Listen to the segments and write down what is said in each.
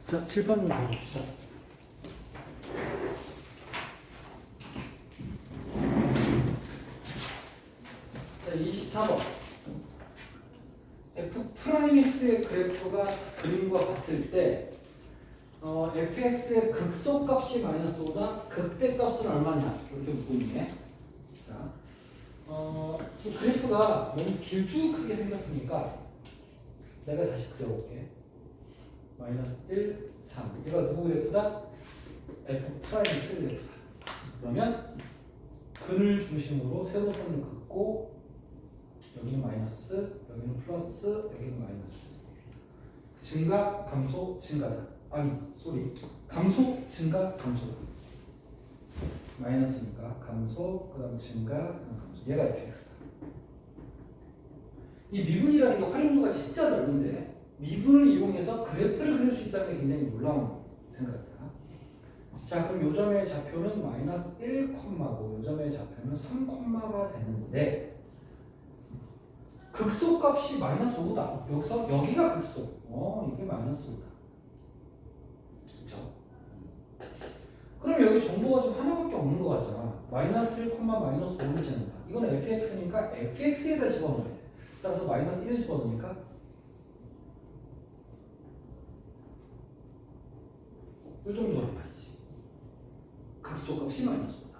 자, 7번 가봅시다. 자, 24번. f'x의 그래프가 그림과 같을 때 fx의 극소값이 마이너스 5다 극대값은 얼마냐 이렇게 묻고 있네. 자, 이 그래프가 너무 길쭉하게 생겼으니까 내가 다시 그려볼게. 마이너스 1, 3. 얘가 누구 그래프다? f'x 그래프다. 그러면 근을 중심으로 세로선을 긋고 여기는 마이너스, 여기는 플러스, 여기는 마이너스. 증가, 감소, 증가다. 아니, 쏘리. 감소, 증가, 감소다. 마이너스니까 감소, 그 다음 증가, 감소. 얘가 fx다. 이 미분이라는 게 활용도가 진짜 넓은데 미분을 이용해서 그래프를 그릴 수 있다는 게 굉장히 놀라운 생각이다. 자, 그럼 요점의 좌표는 마이너스 1,고 요점의 좌표는 3,가 되는데 극소값이 마이너스 5다. 여기서 여기가 극소. 이게 마이너스 5다. 그렇죠? 그럼 여기 정보가 지금 하나밖에 없는 것 같잖아. 마이너스 1, 마이너스 5를 짓는다. 이건 fx니까 fx에다 집어넣어야 돼. 따라서 마이너스 1을 집어넣으니까 이 정도란 말이지. 극소값이 마이너스 5다.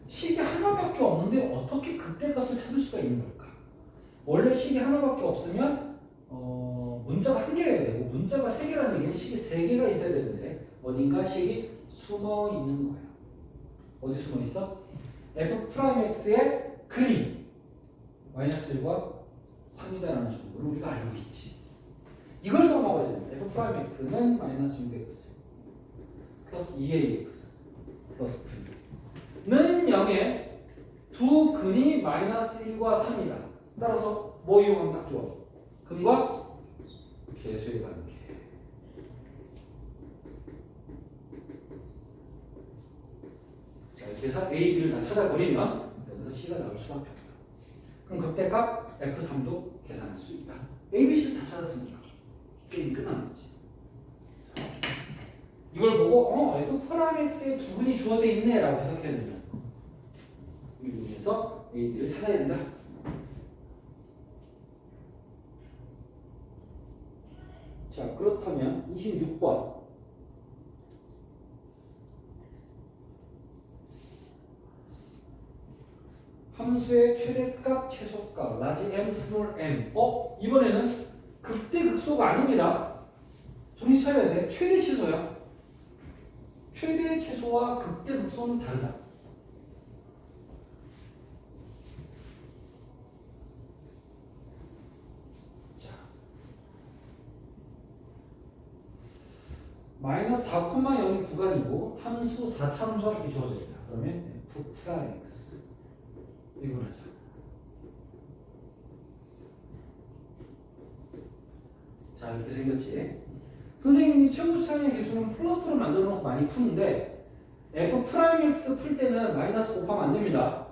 식이 하나밖에 없는데 어떻게 극대값을 찾을 수가 있는 걸까? 원래 식이 하나밖에 없으면 문자가 한 개여야 되고 문자가 세 개라는 얘기는 식이 세 개가 있어야 되는데 어딘가 식이 숨어 있는 거예요. 어디 숨어 있어? f'x의 근이 마이너스 1과 3이다라는 정보를 우리가 알고 있지. 이걸 써먹어야 됩니다. f'x는 마이너스 6x 플러스 2ax 플러스 b는 0에 두 근이 마이너스 1과 3이다. 따라서 뭐 이용하면 딱 좋아? 근과 계수의 관계. 자, 이렇게 해서 A, B를 다 찾아버리면 여기서 C가 나올 수밖에 없다. 그럼 극대값 F3도 계산할 수 있다. A, B, C를 다 찾았으니까 게임이 끝나는 거지. 자, 이걸 보고 F'X에 두 근이 주어져 있네 라고 해석해야 되면 이 부분에서 A, B를 찾아야 된다. 자, 그렇다면 26번. 함수의 최대값, 최소값, 라지 m, 스몰 m. 이번에는 극대 극소가 아닙니다. 정신 차려야 돼. 최대 최소야. 최대 최소와 극대 극소는 다르다. 자, 마이너스 4,0이 구간이고 함수 4차함수가 이렇게 주어져 있다. 그러면 f'x 이걸 하자. 자, 이렇게 생겼지. 선생님이 최고차의 개수는 플러스로 만들어 놓고 많이 푸는데 f'x 풀 때는 마이너스 곱하면 안 됩니다.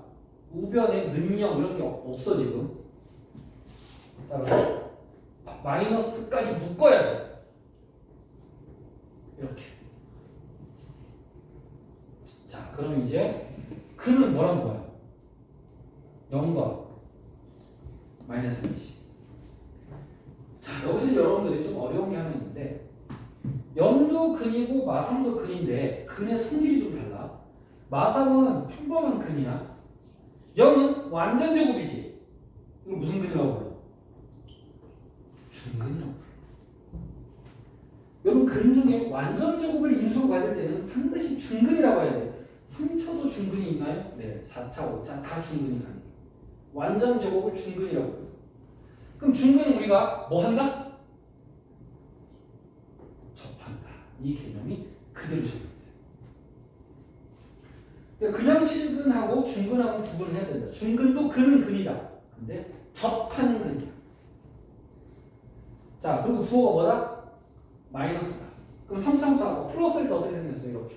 우변에 능력 이런 게 없어 지금. 따라서 마이너스까지 묶어야 돼. 이렇게. 자, 그럼 이제 근은 뭐란 거야? 0과 마이너스 1이지. 자, 여기서 여러분들이 좀 어려운 게 하나 있는데 0도 근이고 마삼도 근인데 근의 성질이 좀 달라. 마삼은 평범한 근이야. 0은 완전 제곱이지. 이걸 무슨 근이라고 불러? 중근이라고 불러. 여러분 근 중에 완전 제곱을 인수로 가질 때는 반드시 중근이라고 해야 돼. 3차도 중근이 있나요? 네, 4차, 5차 다 중근이 가능해요. 완전 제곱을 중근이라고 해요. 그럼 중근은 우리가 뭐 한다? 접한다. 이 개념이 그대로 적용돼요. 그러니까 그냥 실근하고 중근하고 구분을 해야 된다. 중근도 근은 근이다. 근데 접하는 근이야. 자, 그리고 부호가 뭐다? 마이너스다. 그럼 3차함수하고 플러스일 때 어떻게 생겼어? 이렇게.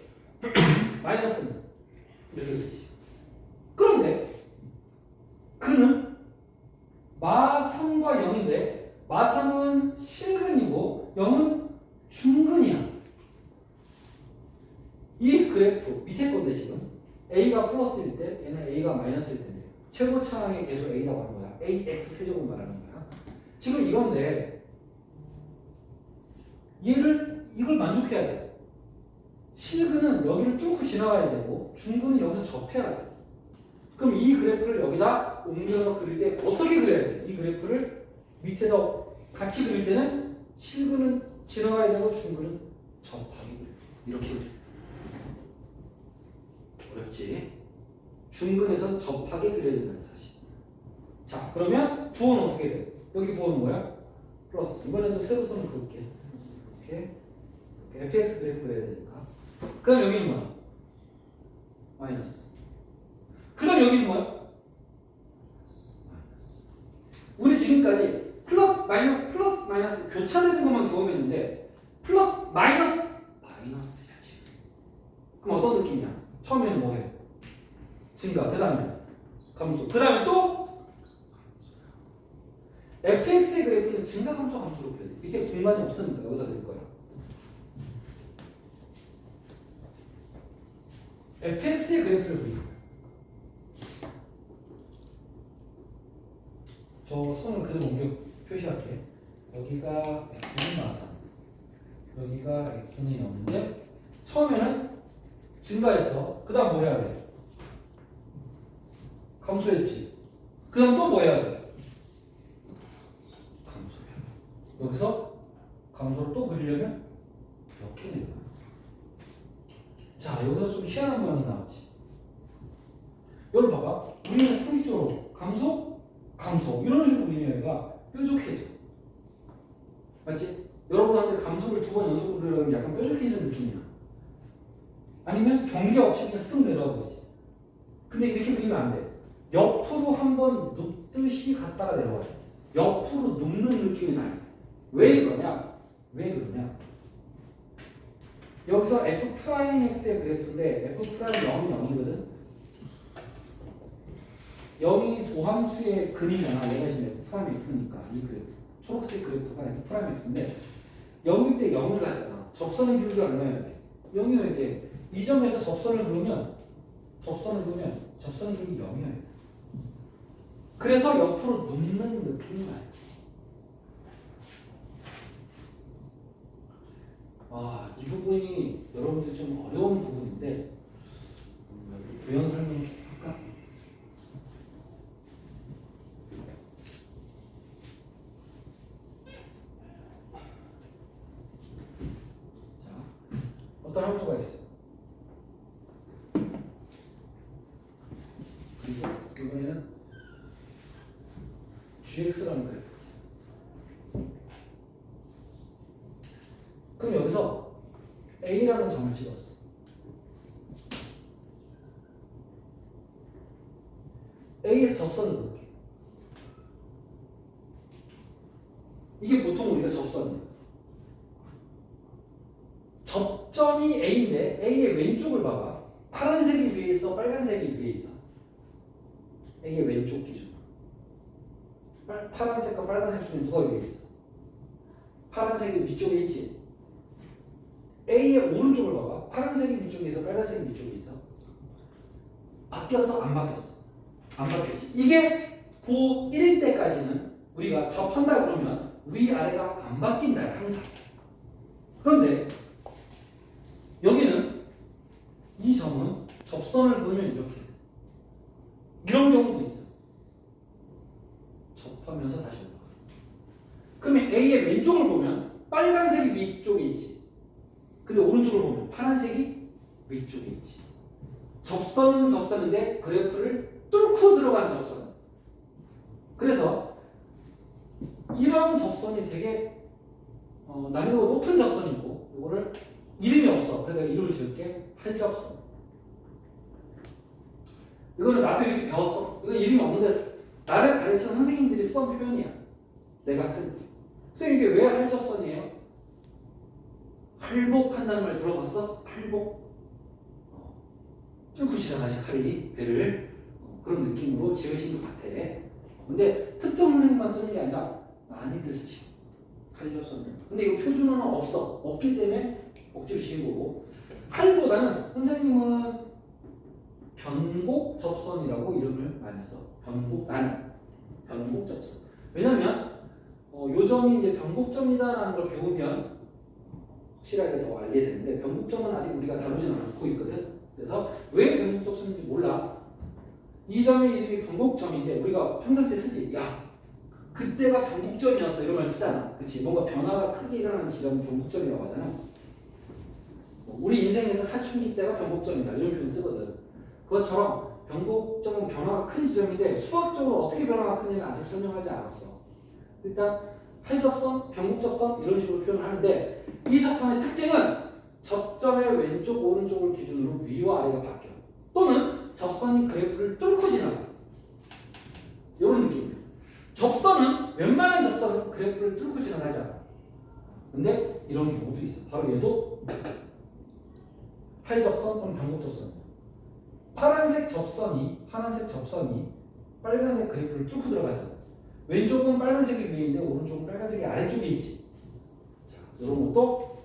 마이너스는 이렇게 되지. 그런데 근은 마3과 0인데 마3은 실근이고 0은 중근이야. 그래프 밑에 건데 지금 a가 플러스일 때 얘는 a가 마이너스일 텐데 최고차항의 계수 a라고 하는 거야. ax 세제곱 말하는 거야. 지금 이건데 이걸 만족해야 돼. 실근은 여기를 뚫고 지나가야 되고 중근은 여기서 접해야 돼. 그럼 이 그래프를 여기다 옮겨서 그릴 때 어떻게 그려야 돼? 이 그래프를 밑에다 같이 그릴 때는 실근은 지나가야 되고 중근은 접하게 그려. 이렇게 그려. 어렵지? 중근에서 접하게 그려야 된다는 사실. 자, 그러면 부호는 어떻게 돼? 여기 부호는 뭐야? 플러스. 이번에도 세로선을 그을게. 이렇게 fx 그래프 그려야 되니까. 그 다음 여기는 뭐야? 마이너스. 그 다음 여기는 뭐야? 마이너스. 우리 지금까지 플러스 마이너스 교차되는 것만 경험했는데 플러스 마이너스야 지금. 그럼 어떤 느낌이야? 처음에는 뭐해? 증가. 그 다음에 감소. 그 다음에 또 fx의 그래프는 증가 감소로 표현해. 밑에 공간이 없으니까 여기다 넣을 거야. fx의 그래프를 그릴 거야. 저 선을 그대로 옮겨 표시할게. 여기가 x는 마산, 여기가 x는 0인데 처음에는 증가해서 그 다음 뭐 해야 돼? 감소했지. 그 다음 또 뭐 해야 돼? 감소해야 돼. 여기서 감소를 또 그리려면 이렇게 되는 거야. 자, 여기서 좀 희한한 모양이 나왔지. 여러분 봐봐. 우리는 상식적으로 감소 이런 식으로 그리면 얘가 뾰족해져. 맞지? 여러분한테 감소를 두 번 연속으로 그리려면 약간 뾰족해지는 느낌이야. 아니면 경계 없이 그냥 쓱 내려가 버리지. 근데 이렇게 그리면 안 돼. 옆으로 한번 눕듯이 갔다가 내려와야 돼. 옆으로 눕는 느낌이 나요. 왜 그러냐? 여기서 f'x의 그래프인데 f'은 0이거든. 0이 도함수의 근이잖아. 얘가 지금 f'x니까 이 그래프. 초록색 그래프가 f'x인데 0일 때 0을 가잖아. 접선의 비율이 얼마여야 돼? 0이어야 돼. 이 점에서 접선을 그으면 접선의 비율이 0이어야 돼. 그래서 옆으로 눕는 느낌이 나요. 이 부분이 여러분들 좀 어려운 부분인데 부연 설명을 좀 할까? 자, 어떤 함수가 있어. 그리고 이번에는 gx라는 그래프가 있어. 그럼 여기서 A라는 점을 찍었어. A에서 접선을 그을게. 이게 보통 우리가 접선이야. 접점이 A인데 A의 왼쪽을 봐봐. 파란색이 위에 있어, 빨간색이 위에 있어. A의 왼쪽 기준. 파란색과 빨간색 중에 누가 위에 있어? 파란색이 위쪽에 있지. A의 오른쪽을 봐봐. 파란색이 위쪽에 있어, 빨간색이 위쪽에 있어. 바뀌었어? 안 바뀌었어? 안 바뀌었지. 이게 고 1일 때까지는 우리가 접한다 그러면 위아래가 안 바뀐다 항상. 그런데 여기는 이 점은 접선을 그으면 이렇게 이런 경우도 있어. 접하면서 다시 올라가. 그러면 A의 왼쪽을 보면 빨간색이 위쪽에 있지. 근데 오른쪽을 보면 파란색이 위쪽에 있지. 접선은 접선인데 그래프를 뚫고 들어가는 접선. 그래서 이런 접선이 되게 난이도가 높은 접선이고 이거를 이름이 없어. 그래서 내가 이름을 지을게. 할접선. 이거는 나도 이렇게 배웠어. 이거 이름이 없는데 나를 가르치는 선생님들이 쓰던 표현이야. 내가 학생들. 선생님 이게 왜 할접선이에요? 할복한다는 말 들어봤어? 할복. 뚫고 지나가시 칼이 배를 그런 느낌으로 지으신 것 같아. 근데 특정 선생님만 쓰는 게 아니라 많이들 쓰시고 할접선을. 근데 이거 표준어는 없어. 없기 때문에 억지로 지은 거고. 할보다는 선생님은 변곡 접선이라고 이름을 많이 써. 변곡 접선. 왜냐면 요점이 이제 변곡점이다라는 걸 배우면 확실하게 더 알게 되는데 변곡점은 아직 우리가 다루지는 않고 있거든. 그래서 왜 변곡 접선인지 몰라. 이 점의 이름이 변곡점인데 우리가 평상시에 쓰지. 야, 그때가 변곡점이었어 이런 말 쓰잖아. 그치? 뭔가 변화가 크게 일어나는 지점을 변곡점이라고 하잖아. 우리 인생에서 사춘기 때가 변곡점이다 이런 표현 쓰거든. 그것처럼 변곡점은 변화가 큰 지점인데 수학적으로 어떻게 변화가 크냐는 아직 설명하지 않았어. 일단 할접선, 변곡접선 이런 식으로 표현을 하는데 이 접선의 특징은 접점의 왼쪽, 오른쪽을 기준으로 위와 아래가 바뀌어. 또는 접선이 그래프를 뚫고 지나가. 이런 느낌이에요. 접선은 웬만한 접선은 그래프를 뚫고 지나가지 않아. 근데 이런 경우도 있어. 바로 얘도 할접선 또는 변곡접선. 파란색 접선이 빨간색 그래프를 뚫고 들어가잖아. 왼쪽은 빨간색이 위에 있는데 오른쪽은 빨간색이 아래쪽에 있지. 자, 이런 것도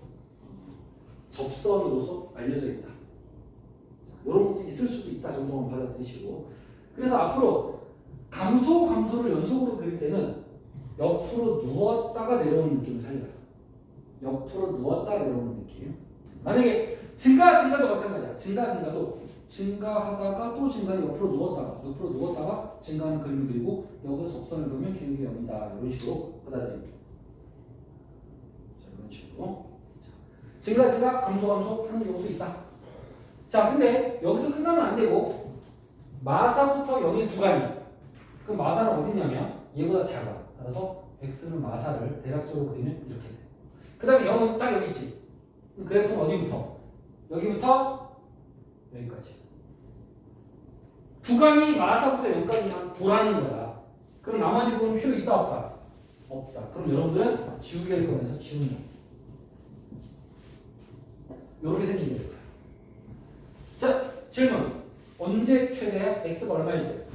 접선으로서 알려져 있다. 자, 이런 것도 있을 수도 있다 정도만 받아들이시고. 그래서 앞으로 감소를 연속으로 그릴 때는 옆으로 누웠다가 내려오는 느낌을 살려요. 옆으로 누웠다가 내려오는 느낌. 만약에 증가도 마찬가지야. 증가하다가 또 증가는 옆으로 누웠다가 증가하는 그림을 그리고 여기서 접선을 그리면 기울기 0이다. 이런 식으로 받아들입니다. 자, 이런 식으로. 증가, 감소 하는 경우도 있다. 자, 근데 여기서 끝나면 안 되고 마사부터 0의 구간이. 그럼 마사는 어디냐면 얘보다 작아. 따라서 x는 마사를 대략적으로 그리면 이렇게 돼. 그 다음에 0은 딱 여기 있지. 그래프는 어디부터? 여기부터 여기까지. 구간이 마사부터 0까지만 보라는 거야. 그럼 나머지 부분은 필요 있다 없다? 없다. 그럼 여러분들은 지우개를 꺼내서 지우는 거야. 이렇게 생기게 될 거야. 자, 질문. 언제 최대야? x가 얼마일 때?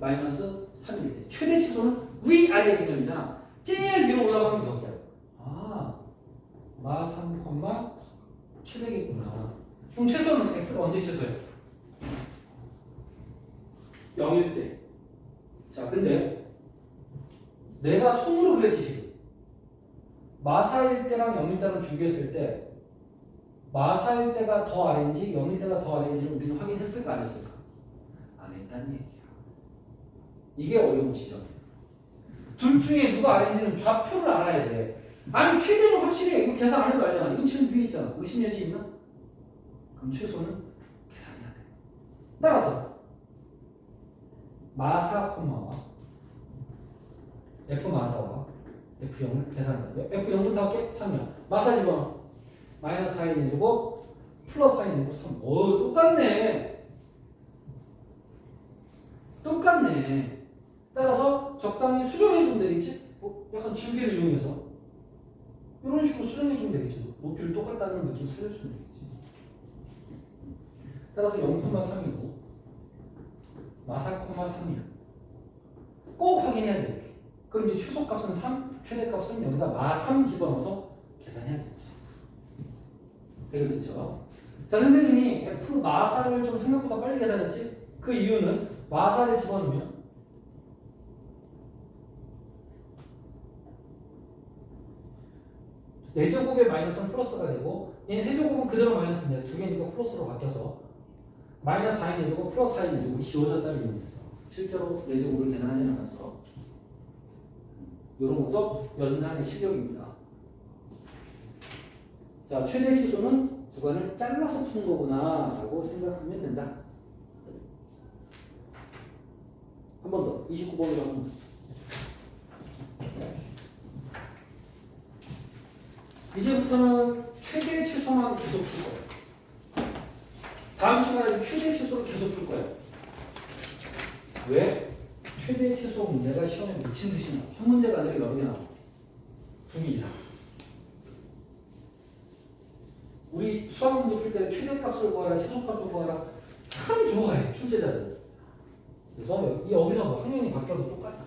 마이너스 3일 때. 최대 최소는 위아래 개념이잖아. 제일 위로 올라가면 여기야. 아, 마3, 최대겠구나. 그럼 최소는 x가 언제 최소야? 0일 때. 자, 근데 내가 손으로 그렸지 지금. 마사일 때랑 0일 때랑 비교했을 때 마사일 때가 더 아래인지 0일 때가 더 아래인지를 우리는 확인했을까 안 했을까? 안 했다는 얘기야. 이게 어려운 지점이야. 둘 중에 누가 아래인지는 좌표를 알아야 돼. 아니 최대는 확실해. 이거 계산 안 해도 알잖아. 이건 지금 위에 있잖아. 의심 여지 있나? 그럼 최소는 계산해야 돼. 따라서 마사 콤마와 F 마사와 F0을 계산한다. F0부터 할게. 3이야. 마사 집어넣어. 마이너스 4인 내주고 플러스 4인 내주고 3. 오, 똑같네. 따라서 적당히 수정해주면 되겠지? 약간 지우개를 이용해서 이런 식으로 수정해주면 되겠지. 높이를 똑같다는 느낌 살려주면 되겠지. 따라서 0,3이고 마사, 3이야. 꼭 확인해야 돼. 이렇게. 그럼 이제 최소값은 3, 최대값은 여기다 마3 집어넣어서 계산해야겠지. 되겠죠? 자, 선생님이 F 마사를 좀 생각보다 빨리 계산했지? 그 이유는 마사를 집어넣으면 네제곱의 마이너스는 플러스가 되고 얘는 세제곱은 그대로 마이너스인데 두 개니까 플러스로 바뀌어서 마이너스 4인 내제곱 플러스 4인 내제곱이 지워졌다는 이유였어. 실제로 네제곱을 계산하지 않았어. 이런 것도 연산의 실력입니다. 자, 최대 시소는 구간을 잘라서 푸는 거구나 라고 생각하면 된다. 한 번 더. 29번으로 한 번 더. 이제부터는 최대 최소만 계속 풀 거예요. 다음 시간에 최대 최소를 계속 풀 거예요. 왜? 최대 최소 문제가 시험에 미친 듯이 나와. 한 문제가 아니라 여러 개 나와. 2개 이상. 우리 수학 문제 풀 때 최대값을 구하라, 최소값을 구하라 참 좋아해, 출제자들. 그래서 여기서 뭐 학년이 바뀌어도 똑같아.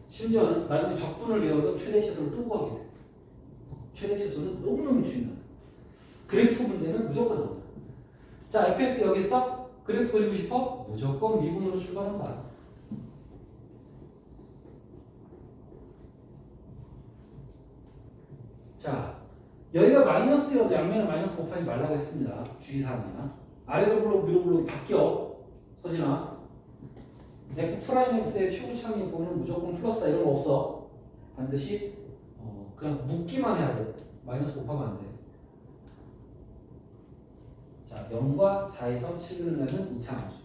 심지어는 나중에 적분을 배워도 최대 최소를 또 구하게 돼. 최대 최소는 너무너무 중요하다. 그래프 문제는 무조건 나온다. 자, fx 여기 있어? 그래프 그리고 싶어? 무조건 미분으로 출발한다. 자, 여기가 마이너스여도 양면을 마이너스 곱하지 말라고 했습니다. 주의사항이야. 아래로 블록 위로 블록이 바뀌어. 서진아. f'x의 최고차항의 부분은 무조건 플러스다 이런 거 없어. 반드시 그냥 묶기만 해야 돼. 마이너스 곱하면 안 돼. 자, 0과 4에서 7을 내는 2차 함수.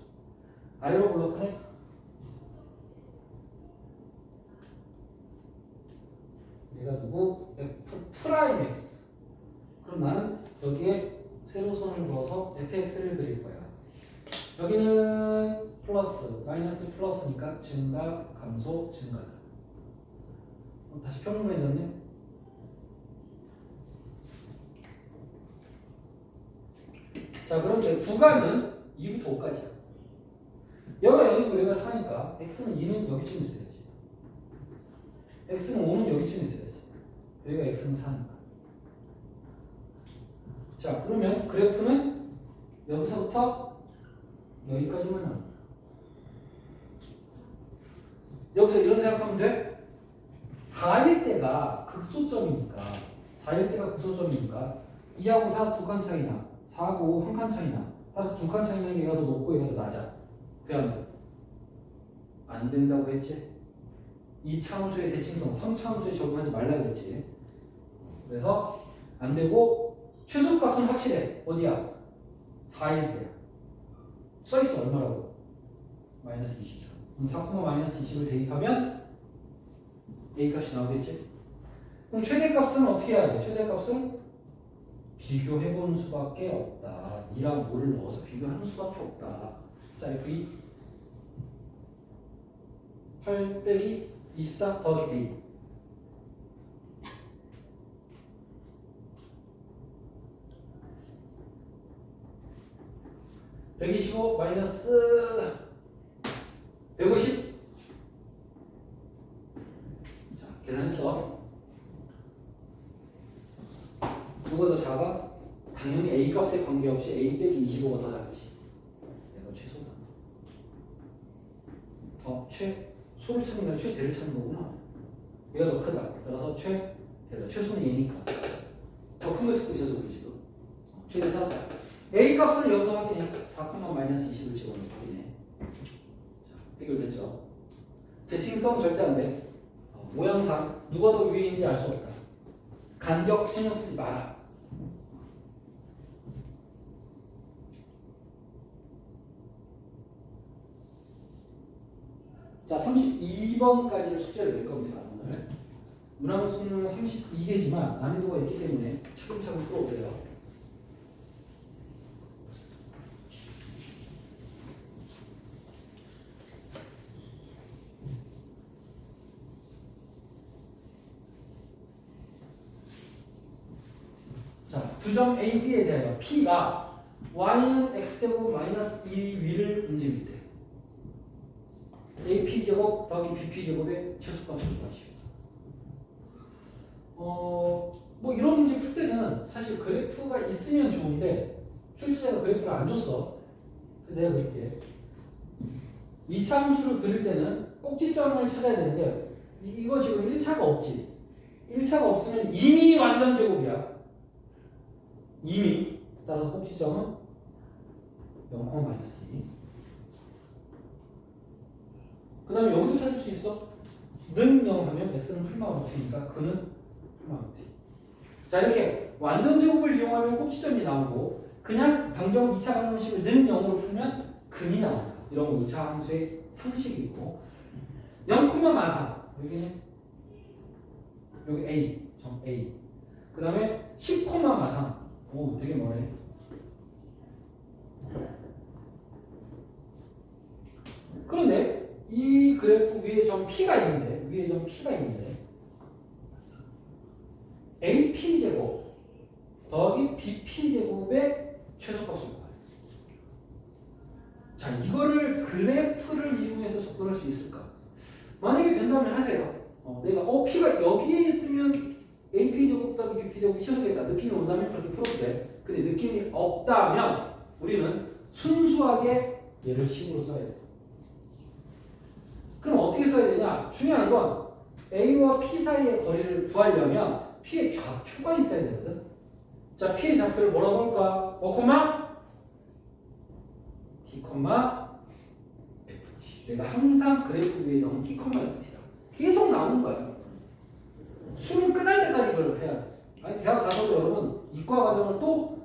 아래로 블록하네. 얘가 누구? f'x. 그럼 나는 여기에 세로선을 그어서 fx를 그릴 거야. 여기는 플러스, 마이너스 플러스니까 증가, 감소, 증가다. 다시 평면해졌네. 자, 그런데 구간은 2부터 5까지야. 여기가 0이고 여기가 4니까 x는 2는 여기쯤 있어야지. x는 5는 여기쯤 있어야지. 여기가 x는 4니까. 자, 그러면 그래프는 여기서부터 여기까지만 나옵니다. 여기서 이런 생각하면 돼? 4일 때가 극소점이니까 2하고 4 두 칸 차이나 4하고 5 한 칸 차이나 따라서 두 칸 차이는 얘가 더 높고 얘가 더 낮아. 돼 안 돼? 안 된다고 했지? 2차함수의 대칭성 3차함수에 적용하지 말라고 했지. 그래서 안 되고 최소값은 확실해. 어디야? 4일 때야. 써있어. 얼마라고? 마이너스 20이죠. 그럼 4, 마이너스 20을 대입하면 A값이 나오겠지? 그럼 최대값은 어떻게 해야 돼? 최대값은 비교해보는 수밖에 없다. 2랑 5를 넣어서 비교하는 수밖에 없다. 자, F2 8 빼기 24 더하기 A 125 마이너스 150. 자, 계산했어. 누가 더 작아? 당연히 A 값에 관계없이 A 빼기 25가 더 작지. 얘가 최소다. 소를 찾는 건 최대를 찾는 거구나. 얘가 더 크다. 따라서 최대다. 최소는 얘니까. 더 큰 거 찾고 있어서 우리 지금. 최대 찾았다. A 값은 여기서 확인해. 4, 마이너스 20을 집어넣어서 확인해. 자, 해결됐죠? 대칭성 절대 안 돼. 모양상 누가 더 위에 있는지 알 수 없다. 간격 신경 쓰지 마라. 자, 32번까지를 숙제를 낼 겁니다. 오늘. 문항 수는 32개지만 난이도가 있기 때문에 차근차근 풀어오세요. 자, 두 점 A, B에 대하여 P가 Y는 X제곱 마이너스 2 위를 움직일 때 AP제곱 더하기 BP제곱의 최소값을 구하시오. 뭐 이런 문제 풀 때는 사실 그래프가 있으면 좋은데 출제자가 그래프를 안 줬어. 그래서 내가 그릴게. 2차 함수를 그릴 때는 꼭지점을 찾아야 되는데 이거 지금 1차가 없지. 1차가 없으면 이미 완전 제곱이야. 이미. 따라서 꼭지점은 0,-2. 그 다음에 여기도 찾을 수 있어. 는 0 하면 x는 풀마 루트니까 그는 풀마 루트. 자, 이렇게 완전 제곱을 이용하면 꼭지점이 나오고 그냥 방정 2차 방정식을 는 0으로 풀면 근이 나온다. 이런 거 2차 함수의 상식이 있고 0,43 여기는 여기 A 점 A 그 다음에 10,43 오 되게 뭐네. 그런데 이 그래프 위에 점 P가 있는데 AP제곱 더하기 BP제곱의 최소값을 구해요. 자, 이거를 그래프를 이용해서 접근할 수 있을까? 만약에 된다면 하세요. 내가 P가 여기에 있으면 AP제곱 더하기 BP제곱이 최소겠다. 느낌이 온다면 그렇게 풀어도 돼. 근데 느낌이 없다면 우리는 순수하게 얘를 식으로 써야 돼. 그럼 어떻게 써야 되냐? 중요한 건 A와 P 사이의 거리를 구하려면 P의 좌표가 있어야 되거든. 자, P의 좌표를 뭐라고 할까? T, FT. 내가 항상 그래프 위에 적은 T, FT다. 계속 나오는 거야. 수능 끝날 때까지 그걸 해야 돼. 아니, 대학 가서도 여러분 이과 과정을 또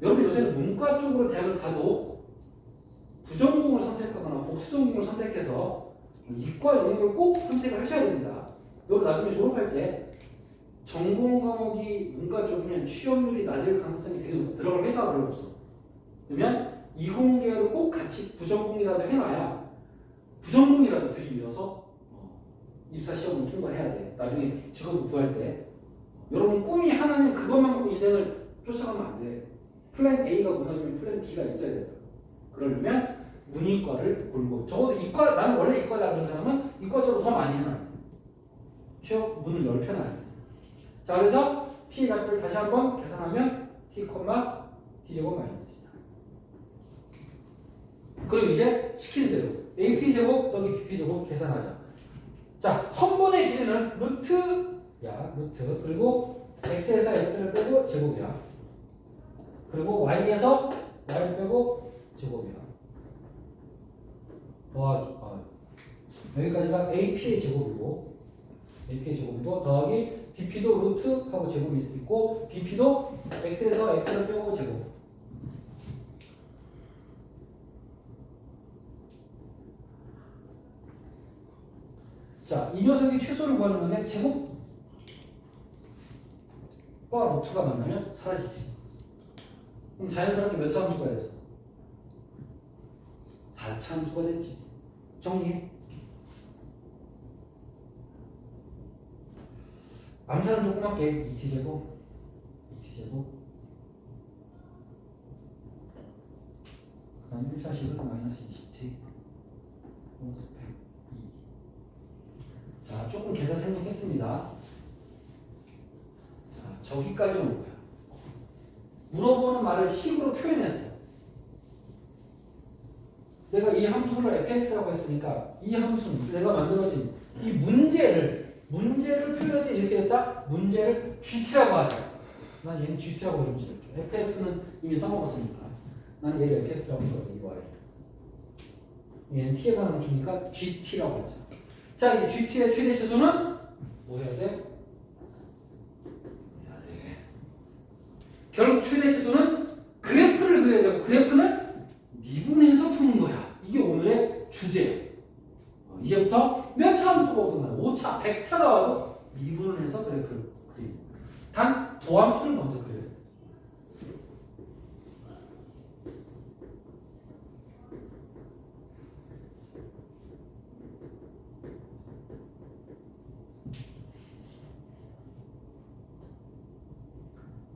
여러분 요새는 문과 쪽으로 대학을 가도 부전공을 선택하거나 복수전공을 선택해서 이과 영역을 꼭 선택을 하셔야 됩니다. 여러분 나중에 졸업할 때 전공 과목이 문과 쪽이면 취업률이 낮을 가능성이 되게 높고 들어갈 회사가 별로 없어. 그러면 이공계열을 꼭 같이 부전공이라도 해놔야 부전공이라도 들이밀어서 입사 시험을 통과해야 돼. 나중에 직업을 구할 때 여러분 꿈이 하나는 그것만 보고 인생을 쫓아가면 안 돼. 플랜 A가 무너지면 플랜 B가 있어야 된다. 그러려면 문이과를 골고 적어도 이과 나는 원래 이과다 그런 사람은 이과 쪽으로 더 많이 해놔요. 취업 문을 넓혀놔요. 자 그래서 P 좌표를 다시 한번 계산하면 T, T제곱 마이너스 그리고 이제 시키는 대로 AP제곱 더하기 BP제곱 계산하자. 자 선분의 길이는 루트야 루트 그리고 X에서 X를 빼고 제곱이야. 그리고 Y에서 Y를 빼고 제곱이야. 여기까지가 AP의 제곱이고 더하기 BP도 루트하고 제곱이 있고 BP도 X에서 X를 빼고 제곱. 자, 이 녀석이 최소를 구하는 건데 제곱과 루트가 만나면 사라지지. 그럼 자연스럽게 몇 차 함수가 됐어? 4차 함수가 됐지. 정리해. 암산은 조금 할게. 2t제곱 그 다음 1차식은 마이너스 20t 플러스 102. 자, 조금 계산 생략했습니다. 자, 저기까지 온 거야. 물어보는 말을 식으로 표현했어. 내가 이 함수를 fx라고 했으니까 이 함수는 내가 만들어진 이 문제를 표현할 때 이렇게 됐다. 문제를 GT라고 하자. 난 얘는 GT라고 이름 지을게. fx는 이미 써먹었으니까. 난 얘를 fx라고 써볼게. 이거 얘는 t에 관한 주니까 GT라고 하자. 자 이제 GT의 최대 시수는 뭐 해야 돼? 결국 최대 시수는 그래프를 그려야 되고 그래프는 미분해서 푸는 거야. 이게 오늘의 주제야. 이제부터 몇 차 함수가 오든 간에 5차, 100차가 와도 미분을 해서 그래프를 그리고 단 도함수를 먼저 그려야 돼.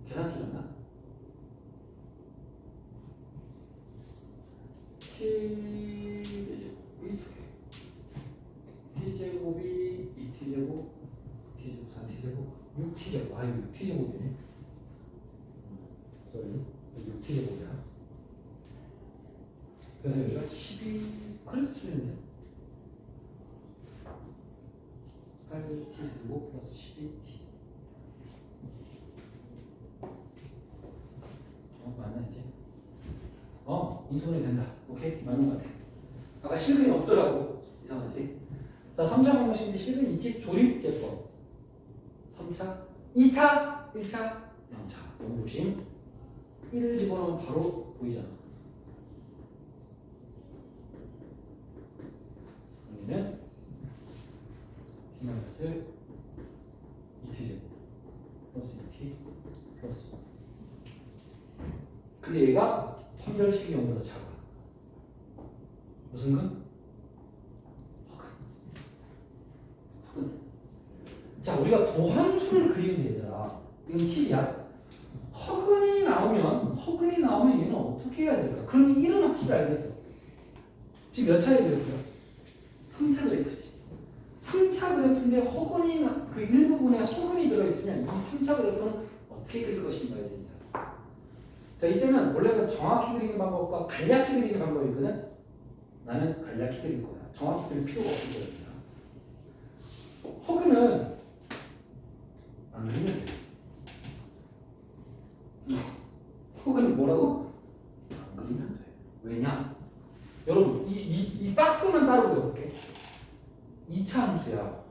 계산 틀렸나? T제곱이 두 개. T제곱이 2T제곱, T제곱 4T제곱, 6T제곱. 아, 이거 6T제곱이네. 쏘리. 6T제곱이야. 그래서 여기가 12, 그래도 틀렸네. 8T제곱 플러스 12T. 맞나 이제? 인수분해 된다. 오케이? 맞는 것 같아. 아까 실근이 없더라고. 이상하지? 자, 3차 방정식인데 실근 있지? 조립제법. 3차, 2차, 1차, 0차. 너무 조심. 1을 집어넣으면 바로 보이잖아. 여기는 T-2T제곱 플러스 2T 플러스 근데 얘가 판별식이 0보다 작아. 무슨 근? 허근. 자, 우리가 도함수를 그리는 게 얘들아. 이건 팁이야. 허근이 나오면 얘는 어떻게 해야 될까? 근 1은 확실히 알겠어. 지금 몇 차례 그랬고요? 3차 그래프지. 3차 그래프인데 허근이 그 일부분에 허근이 들어있으면 이 3차 그래프는 어떻게 그릴 것인가에 됩니다. 자, 이때는 원래는 정확히 그리는 방법과 간략히 그리는 방법이 있거든. 나는 간략히 그릴 거야. 정확히 그릴 필요가 없기 때문이야. 허근은 안 그리면 돼. 허근은 뭐라고? 안 그리면 돼. 왜냐? 여러분, 이 박스만 따로 그려볼게. 2차 함수야.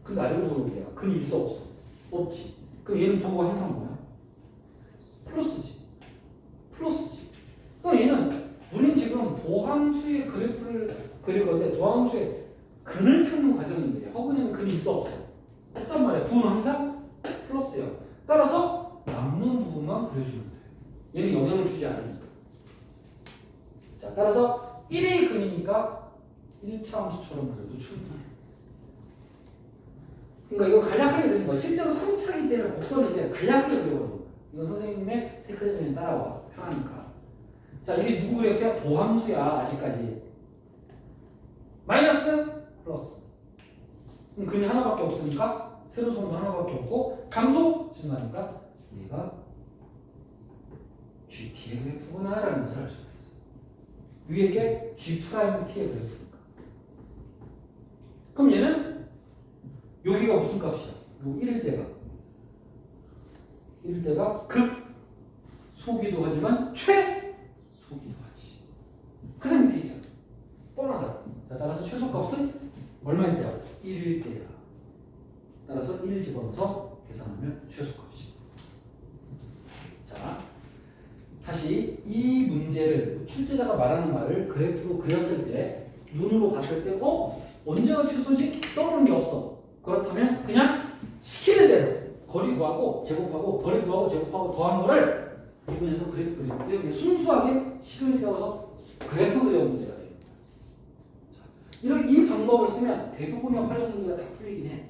근데 아래로 보는 야 근이 있어 없어? 없지. 그럼 얘는 부호가 항상 뭐야? 플러스지. 플러스지. 그럼 얘는 우린 지금 도함수의 그래프를 그릴 건데 도함수의 근을 찾는 과정인데 허근에는 근이 있어 없어? 없단 말이야. 부호는 항상 플러스야. 따라서 남는 부분만 그려주면 돼. 얘는 영향을 주지 않으니까. 자, 따라서 1의 근이니까 1차 함수처럼 그려도 충분해. 그러니까 이거 간략하게 그리는 거야. 실제로 3차이기 때문에 곡선인데 간략하게 그려버리는 거야. 이건 선생님의 테크닉에 따라와. 편하니까. 자, 이게 누구 그래프야? 도함수야. 아직까지. 마이너스, 플러스. 그럼 근이 하나밖에 없으니까 세로선도 하나밖에 없고 감소 증가니까 얘가 GT의 그래프구나 라는 것을 알 수가 있어. 위에 게 G'T의 그래프니까. 그럼 얘는 여기가 무슨 값이야? 요 1일 때가 극 소기도 하지만 최소기도 하지. 그 상태 있잖아. 뻔하다. 자, 따라서 최소값은 얼마일 때야? 1일 때야. 따라서 1 집어넣어서 계산하면 최소값이. 자, 다시 이 문제를 출제자가 말하는 말을 그래프로 그렸을 때 눈으로 봤을 때 언제가 최소지? 떠오르는 게 없어. 그렇다면 그냥 시키는 대로 거리 구하고 제곱하고 거리 구하고 제곱하고 더한 거를 이분에서 그래프 그리는데 순수하게 식을 세워서 그래프 그려 문제가 돼요. 이 방법을 쓰면 대부분의 활용 문제가 다 풀리긴 해.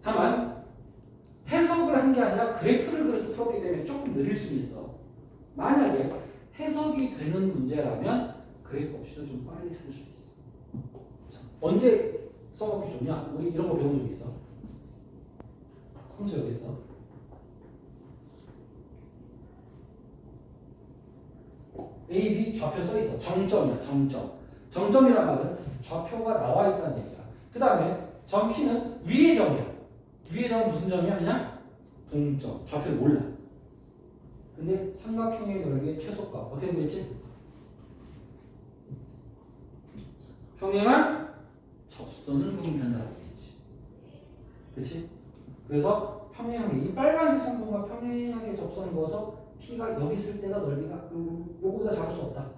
다만 해석을 한 게 아니라 그래프를 그려서 풀었기 때문에 조금 느릴 수는 있어. 만약에 해석이 되는 문제라면 그래프 없이도 좀 빨리 찾을 수 있어. 자, 언제 써먹기 좋냐? 우리 이런 거 배운 적 있어? 함수 여기 있어. A, B 좌표 써 있어. 정점이야. 정점이란 말은 좌표가 나와 있다는 얘기야. 그 다음에 점 P는 위의 점이야. 위의 점은 무슨 점이야? 그냥 동점. 좌표를 몰라. 근데 삼각형의 넓이의 최소값 어떻게 구했지? 평행한 접선을 구분한다라고 했지. 그렇지? 그래서 평행하게 이 빨간색 상품과 평행하게 접선을 그어서 P가 여기 있을 때가 넓이가 요거보다 작을 수 없다.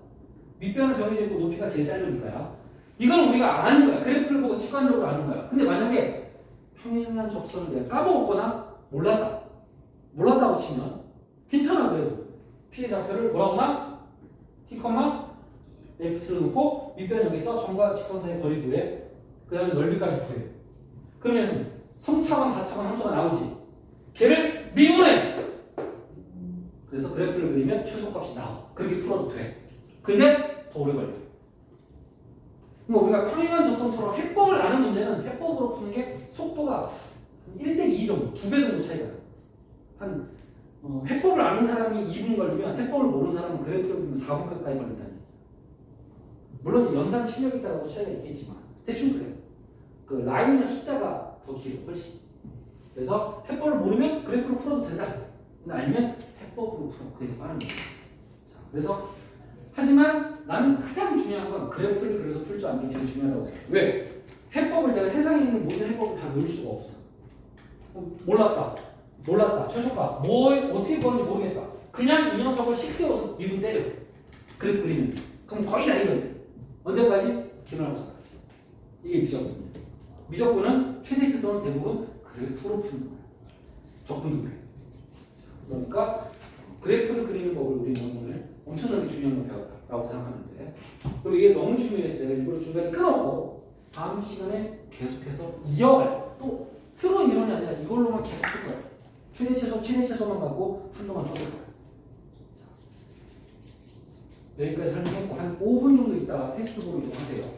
밑변은 정해져 있고 높이가 제일 짧으니까요. 이건 우리가 아는 거야. 그래프를 보고 직관적으로 아는 거야. 근데 만약에 평행한 접선을 내가 까먹었거나 몰랐다고 치면 괜찮아. 그래도 P의 좌표를 뭐라고나 T, F를 놓고 밑변 여기서 점과 직선 사이 거리 구해. 그 다음에 넓이까지 구해. 그러면 3차원, 4차원 함수가 나오지. 걔를 미분해. 그래서 그래프를 그리면 최소값이 나와. 그렇게 풀어도 돼. 근데 더 오래 걸려. 뭐 우리가 평행한 접선처럼 해법을 아는 문제는 해법으로 푸는 게 속도가 1대2 정도, 2배 정도 차이가 나요. 해법을 아는 사람이 2분 걸리면 해법을 모르는 사람은 그래프를 그리면 4분 가까이 걸린다는 얘기예요. 물론 연산 실력에 따라서 차이가 있겠지만 대충 그래요. 그 라인의 숫자가 더 길어 훨씬. 그래서 해법을 모르면 그래프로 풀어도 된다. 근데 알면 해법으로 풀어. 그게 더 빠른 거예요. 자, 그래서 하지만 나는 가장 중요한 건 그래프를 그려서 풀 줄 아는 게 제일 중요하다고 생각해. 왜? 해법을 내가 세상에 있는 모든 해법을 다 넣을 수가 없어. 몰랐다. 최소값. 어떻게 구하는지 모르겠다. 그냥 이 녀석을 식 세워서 미분 때려. 그래프 그리면. 그럼 거의 다 이거야. 언제까지? 기말고사까지. 이게 미적분이야. 미적분은 최대 실수는 대부분 그래프로 푸는 거야. 적분도 그래. 그러니까 그래프를 그리는 법을 우리는 오늘 엄청나게 중요한 걸 배웠다라고 생각하면 돼. 그리고 이게 너무 중요해서 내가 일부러 중간에 끊어놓고 다음 시간에 계속해서 이어갈 또 새로운 이론이 아니라 이걸로만 계속 할 거야. 최대 최소만 갖고 한동안 떠들 거야. 자, 여기까지 설명했고 한 5분 정도 있다가 텍스트북으로 이동하세요.